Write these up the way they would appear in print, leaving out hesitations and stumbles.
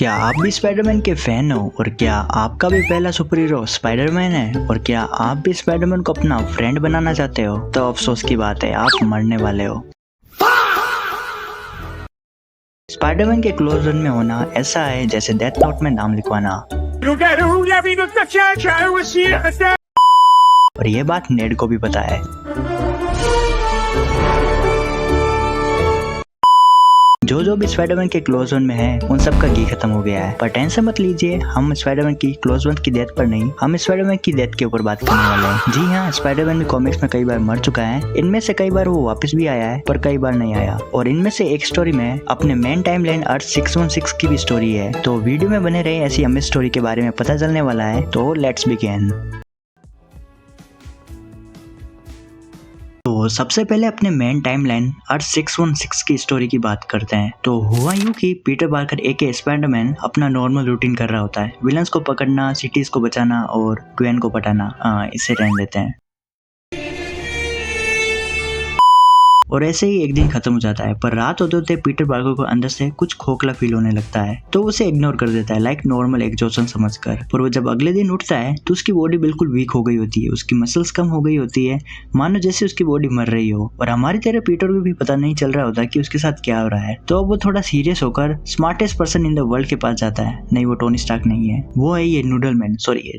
क्या आप भी स्पाइडरमैन के फैन हो और क्या आपका भी पहला सुपर हीरो स्पाइडरमैन है और क्या आप भी स्पाइडरमैन को अपना फ्रेंड बनाना चाहते हो? तो अफसोस की बात है, आप मरने वाले हो। स्पाइडरमैन के क्लोज वन में होना ऐसा है जैसे डेथ नोट में नाम लिखवाना। और ये बात नेड को भी पता है। जो भी स्पाइडरमैन के क्लोज वन में है उन सब का घी खत्म हो गया है, पर टेंशन मत लीजिए, हम स्पाइडरमैन की क्लोज वन की डेथ पर नहीं, हम स्पाइडरमैन की डेथ के ऊपर बात करने वाले हैं। जी हाँ, स्पाइडरमैन भी कॉमिक्स में कई बार मर चुका है, इनमें से कई बार वो वापस भी आया है पर कई बार नहीं आया। और इनमें से एक स्टोरी में अपने मेन टाइमलाइन अर्थ 616 की भी स्टोरी है। तो वीडियो में बने रहे, ऐसी हमें स्टोरी के बारे में पता चलने वाला है। तो लेट्स बिगिन। तो सबसे पहले अपने मेन टाइमलाइन अर्थ 616 की स्टोरी की बात करते हैं। तो हुआ यूं कि पीटर पार्कर एके स्पाइडरमैन अपना नॉर्मल रूटीन कर रहा होता है, विलन्स को पकड़ना, सिटीज को बचाना और ग्वेन को पटाना। इसे रहने देते हैं। और ऐसे ही एक दिन खत्म हो जाता है, पर रात होते होते पीटर पार्कर को अंदर से कुछ खोखला फील होने लगता है, तो उसे इग्नोर कर देता है, लाइक नॉर्मल एग्जॉशन समझकर। पर वो जब अगले दिन उठता है तो उसकी बॉडी बिल्कुल वीक हो गई होती है, उसकी मसल्स कम हो गई होती है, मानो जैसे उसकी बॉडी मर रही हो। और हमारी तरह पीटर को भी पता नहीं चल रहा होता कि उसके साथ क्या हो रहा है। तो अब वो थोड़ा सीरियस होकर smartest person in the world के पास जाता है। नहीं, वो टोनी स्टार्क नहीं है, वो है ये नूडलमैन, सॉरी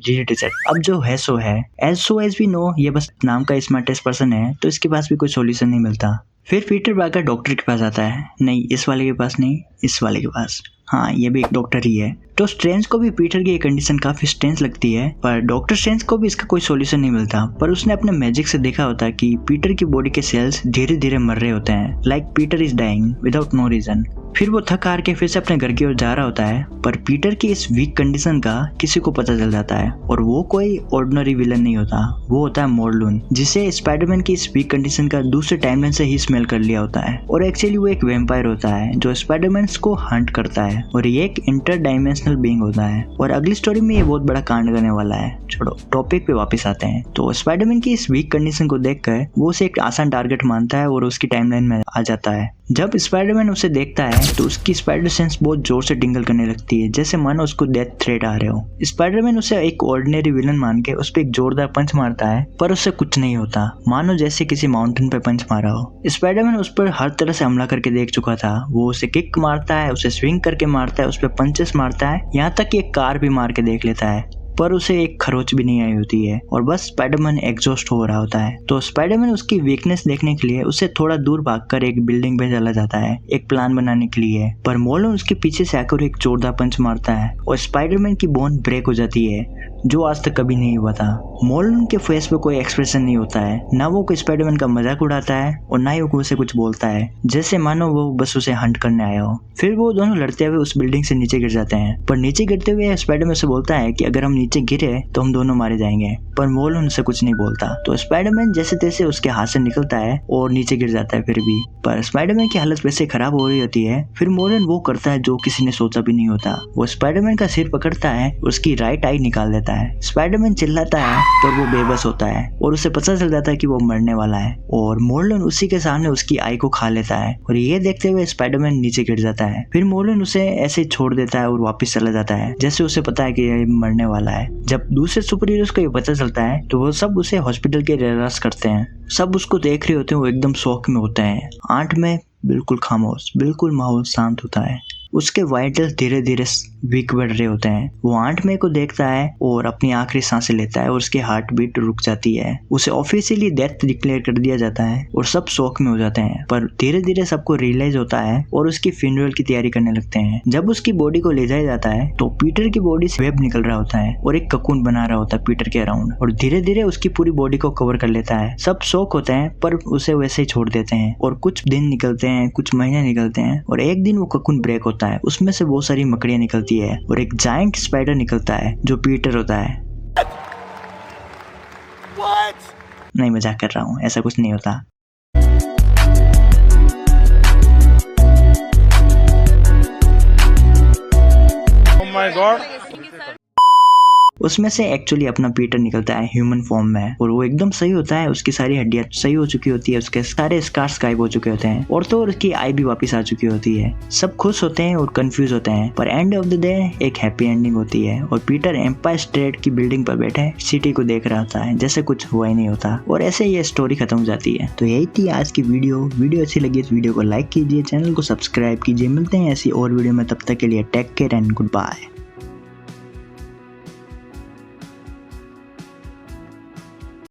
अब जो है सो है, as so as we know, ये बस नाम का स्मार्टेस्ट पर्सन है, तो इसके पास भी कोई सोल्यूशन नहीं मिलता। फिर पीटर पार्कर डॉक्टर के पास आता है, नहीं इस वाले के पास नहीं, इस वाले के पास। हाँ, ये भी एक डॉक्टर ही है। तो स्ट्रेंज को भी पीटर की ये कंडीशन काफी स्ट्रेंज लगती है, पर डॉक्टर स्ट्रेंज को भी इसका कोई सॉल्यूशन नहीं मिलता। पर उसने अपने मैजिक से देखा होता है कि पीटर की बॉडी के सेल्स धीरे धीरे मर रहे होते हैं, like Peter is dying without no reason. फिर वो थक हार के फिर से अपने घर की ओर जा रहा होता है, पर पीटर की इस वीक कंडीशन का किसी को पता चल जाता है। और वो कोई ऑर्डिनरी विलन नहीं होता, वो होता है मोर्लून, जिसे स्पाइडरमैन की इस वीक कंडीशन का दूसरे टाइमलाइन से ही स्मेल कर लिया होता है। और एक्चुअली वो एक वैम्पायर होता है जो स्पाइडरमैन को हंट करता है, और ये एक इंटर डायमेंशनल बीइंग होता है। और अगली स्टोरी में ये बहुत बड़ा कांड करने वाला है। छोड़ो, टॉपिक पे वापस आते हैं। तो स्पाइडरमैन की इस वीक कंडीशन को देखकर वो उसे एक आसान टारगेट मानता है और उसकी टाइमलाइन में आ जाता है। जब स्पाइडरमैन उसे देखता है तो उसकी स्पाइडर सेंस बहुत जोर से टिंगल करने लगती है, जैसे मानो उसको डेथ थ्रेट आ रहे हो। स्पाइडरमैन उसे एक ऑर्डिनरी विलन मान के उस पर एक जोरदार पंच मारता है, पर उससे कुछ नहीं होता, मानो जैसे किसी माउंटेन पे पंच मारा हो। स्पाइडरमैन उस पर हर तरह से हमला करके देख चुका था, वो उसे किक मारता है, उसे स्विंग करके मारता है, उस पर पंचेस मारता है, यहाँ तक कि एक कार भी मार के देख लेता है, पर उसे एक खरोच भी नहीं आई होती है। और बस स्पाइडरमैन एग्जॉस्ट हो रहा होता है। तो स्पाइडरमैन उसकी वीकनेस देखने के लिए उसे थोड़ा दूर भागकर एक बिल्डिंग पे चला जाता है, एक प्लान बनाने के लिए। पर मोलन उसके पीछे से आकर एक जोरदार पंच मारता है और स्पाइडरमैन की बोन ब्रेक हो जाती है, जो आज तक कभी नहीं हुआ था। मोलन के फेस पे कोई एक्सप्रेशन नहीं होता है, ना वो कोई स्पाइडरमैन का मजाक उड़ाता है और ना ही वो उसे कुछ बोलता है, जैसे मानो वो बस उसे हंट करने आया हो। फिर वो दोनों लड़ते हुए उस बिल्डिंग से नीचे गिर जाते हैं, पर नीचे गिरते हुए स्पाइडरमैन से बोलता है कि अगर हम नीचे गिरे तो हम दोनों मारे जाएंगे, पर मोलन उनसे कुछ नहीं बोलता। तो स्पाइडरमैन जैसे तैसे उसके हाथ से निकलता है और नीचे गिर जाता है फिर भी, पर स्पाइडरमैन की हालत वैसे खराब हो रही होती है। फिर मोलन वो करता है जो किसी ने सोचा भी नहीं होता, वो स्पाइडरमैन का सिर पकड़ता है, उसकी राइट आई निकाल देता है। स्पाइडरमैन चिल्लाता है पर वो बेबस होता है और उसे पता चल जाता है कि वो मरने वाला है, और मोलन उसी के सामने उसकी आई को खा लेता है। और ये देखते हुए स्पाइडरमैन नीचे गिर जाता है। फिर मोलन उसे ऐसे छोड़ देता है और वापस चला जाता है, जैसे उसे पता है कि ये मरने वाला है। जब दूसरे सुपर हीरोज को ये पता चलता है तो वो सब उसे हॉस्पिटल के रेस करते हैं। सब उसको देख रहे होते हैं, वो एकदम शौक में होते हैं। आंट में बिल्कुल खामोश, बिल्कुल माहौल शांत होता है। उसके वाइटल्स धीरे धीरे वीक बढ़ रहे होते हैं। वो आंट में को देखता है और अपनी आखिरी सांसें लेता है और उसकी हार्ट बीट रुक जाती है। उसे ऑफिशियली डेथ डिक्लेयर कर दिया जाता है और सब शौक में हो जाते हैं। पर धीरे धीरे सबको रियलाइज होता है और उसकी फ्यूनरल की तैयारी करने लगते हैं। जब उसकी बॉडी को ले जाया जाता है तो पीटर की बॉडी से वेब निकल रहा होता है और एक ककून बना रहा होता है पीटर के अराउंड, और धीरे धीरे उसकी पूरी बॉडी को कवर कर लेता है। सब शौक होते हैं पर उसे वैसे ही छोड़ देते हैं। और कुछ दिन निकलते हैं, कुछ महीने निकलते हैं, और एक दिन वो ककून ब्रेक होता है, उसमें से बहुत सारी मकड़ियां निकलती है और एक जायंट स्पाइडर निकलता है जो पीटर होता है। What? नहीं, मजाक कर रहा हूँ, ऐसा कुछ नहीं होता। Oh my God. उसमें से एक्चुअली अपना पीटर निकलता है ह्यूमन फॉर्म में और वो एकदम सही होता है। उसकी सारी हड्डियां सही हो चुकी होती है, उसके सारे स्कार्स गायब हो चुके होते हैं और तो उसकी आई भी वापस आ चुकी होती है। सब खुश होते हैं और कंफ्यूज होते हैं, पर एंड ऑफ द डे एक हैप्पी एंडिंग होती है और पीटर एम्पायर स्टेट की बिल्डिंग पर बैठे सिटी को देख रहा होता है जैसे कुछ हुआ ही नहीं होता और ऐसे ये स्टोरी खत्म हो जाती है। तो यही थी आज की वीडियो अच्छी लगी इस वीडियो को लाइक कीजिए, चैनल को सब्सक्राइब कीजिए। मिलते हैं ऐसी और वीडियो में, तब तक के लिए take care and good bye.